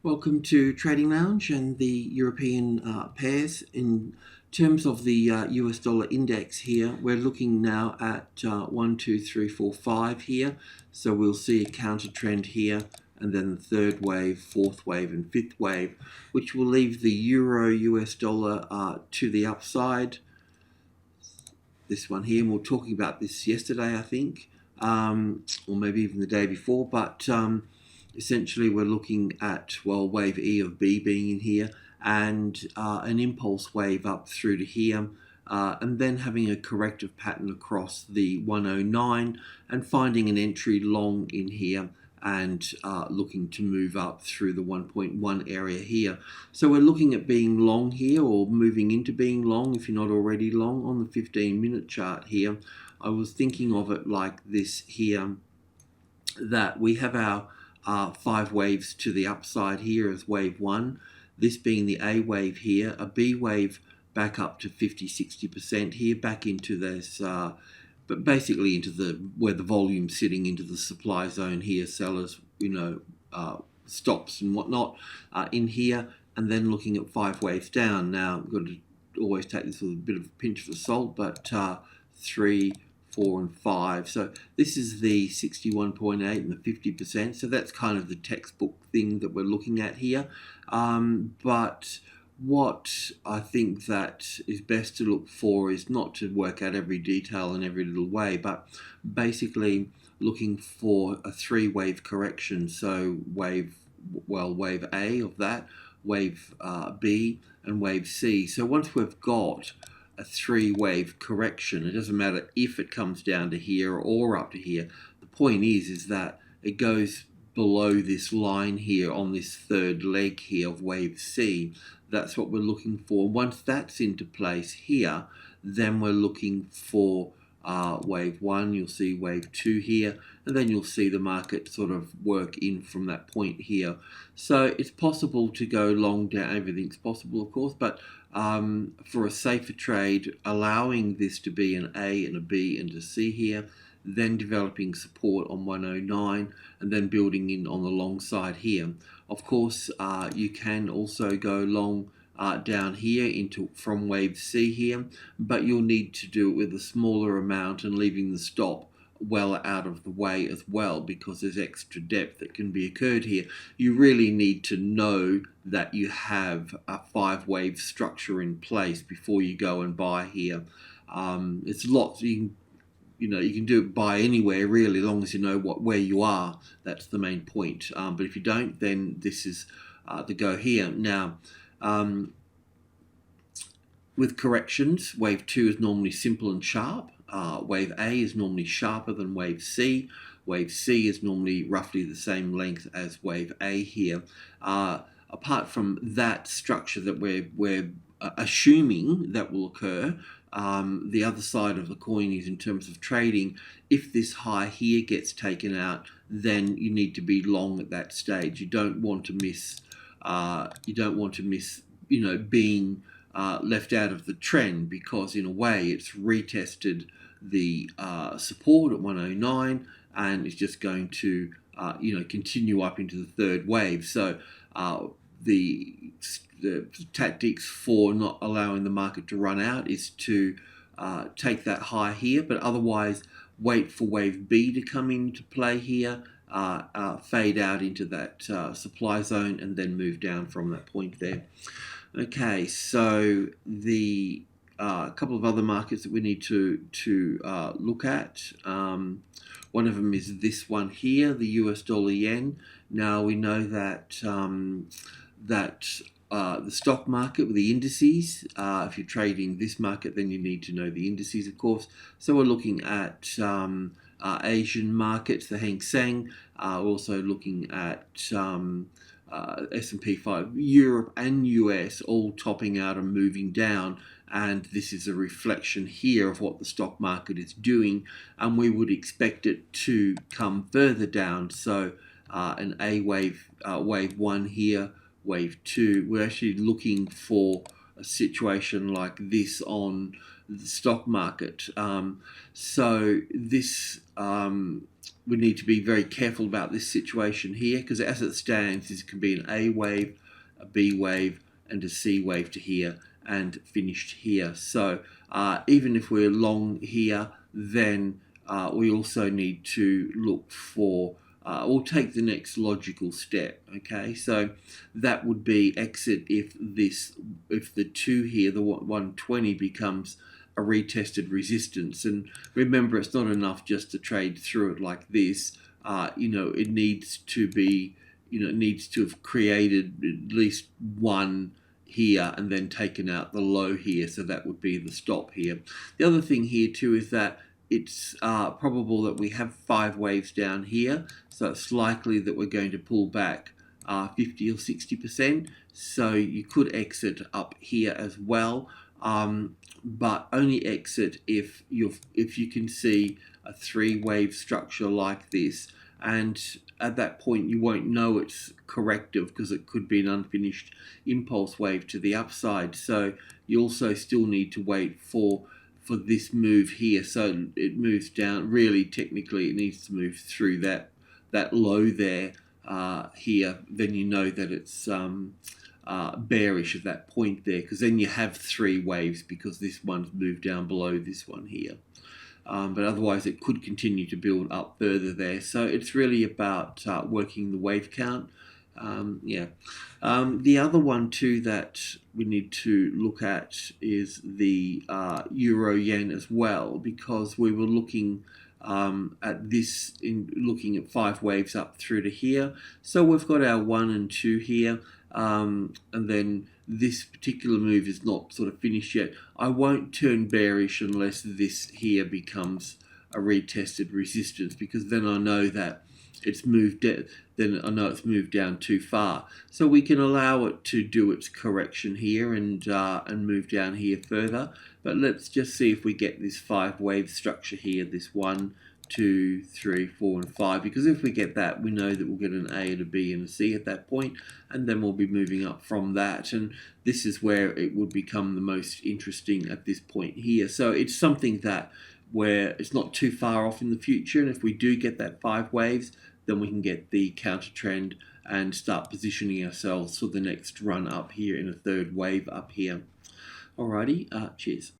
Welcome to Trading Lounge and the European pairs. In terms of the US dollar index here, we're looking now at 1, 2, 3, 4, 5 here. So we'll see a counter trend here, and then the third wave, fourth wave, and fifth wave, which will leave the Euro US dollar to the upside. This one here, and we were talking about this yesterday, I think, or maybe even the day before, but essentially we're looking at, well, wave E of B being in here, and an impulse wave up through to here, and then having a corrective pattern across the 109 and finding an entry long in here, and looking to move up through the 1.1 area here. So we're looking at being long here, or moving into being long if you're not already long on the 15-minute chart here. I was thinking of it like this here, that we have our 5 waves to the upside here as wave 1, this being the A wave here, a B wave back up to 50-60% here, back into this but basically into where the volume's sitting, into the supply zone here, sellers, stops and whatnot in here, and then looking at 5 waves down. Now, I've got to always take this with a bit of a pinch of salt, but 3, 4, and 5. So this is the 61.8 and the 50%. So that's kind of the textbook thing that we're looking at here. But what I think that is best to look for is not to work out every detail in every little way, but basically looking for a 3-wave correction. So wave A of that, wave B, and wave C. So once we've got a 3-wave correction, it doesn't matter if it comes down to here or up to here. The point is that it goes below this line here on this third leg here of wave C. That's what we're looking for. Once that's into place here, then we're looking for wave 1, you'll see wave 2 here, and then you'll see the market sort of work in from that point here. So it's possible to go long down, everything's possible of course, but for a safer trade, allowing this to be an A and a B and a C here, then developing support on 109, and then building in on the long side here. Of course, you can also go long down here from wave C here, but you'll need to do it with a smaller amount and leaving the stop well out of the way as well, because there's extra depth that can be occurred here. You really need to know that you have a 5-wave structure in place before you go and buy here. It's lots you can do it buy anywhere really, as long as you know where you are. That's the main point. But if you don't, then this is the go here. Now, with corrections, wave 2 is normally simple and sharp. Wave A is normally sharper than wave C. Wave C is normally roughly the same length as wave A here. Apart from that structure that we're assuming that will occur, the other side of the coin is in terms of trading. If this high here gets taken out, then you need to be long at that stage. You don't want to miss. Being left out of the trend, because in a way it's retested the support at 109, and it's just going to continue up into the third wave. So the tactics for not allowing the market to run out is to take that high here, but otherwise wait for wave B to come into play here, fade out into that supply zone, and then move down from that point there. Okay, so the couple of other markets that we need to look at. One of them is this one here, the US dollar yen. Now we know that the stock market with the indices, if you're trading this market, then you need to know the indices, of course. So we're looking at Asian markets, the Hang Seng. We're also looking at S&P 5, Europe and US all topping out and moving down, and this is a reflection here of what the stock market is doing, and we would expect it to come further down. So an A wave, wave 1 here, wave 2, we're actually looking for a situation like this on the stock market. So this we need to be very careful about this situation here, because as it stands, this can be an A wave, a B wave, and a C wave to here, and finished here. So even if we're long here, then we also need to look for we'll take the next logical step. Okay, so that would be exit if the 2 here, the 120, becomes a retested resistance. And remember, it's not enough just to trade through it like this. It needs to be, it needs to have created at least one here and then taken out the low here, so that would be the stop here. The other thing here too is that it's probable that we have 5 waves down here, so it's likely that we're going to pull back 50 or 60%, so you could exit up here as well, but only exit if you can see a 3-wave structure like this, and at that point you won't know it's corrective because it could be an unfinished impulse wave to the upside. So you also still need to wait for this move here, so it moves down. Really, technically, it needs to move through that low there here. Then you know that it's bearish at that point there, because then you have 3 waves, because this one's moved down below this one here. But otherwise, it could continue to build up further there. So it's really about working the wave count. The other one too that we need to look at is the euro yen as well, because we were looking at this in looking at 5 waves up through to here. So we've got our 1 and 2 here, and then this particular move is not sort of finished yet. I won't turn bearish unless this here becomes a retested resistance, because then I know that it's moved down too far. So we can allow it to do its correction here and move down here further. But let's just see if we get this 5 wave structure here, this 1, 2, 3, 4, and 5. Because if we get that, we know that we'll get an A and a B and a C at that point, and then we'll be moving up from that. And this is where it would become the most interesting at this point here. So it's something that where it's not too far off in the future, and if we do get that 5 waves, then we can get the counter trend and start positioning ourselves for the next run up here in a 3rd wave up here. Alrighty, cheers.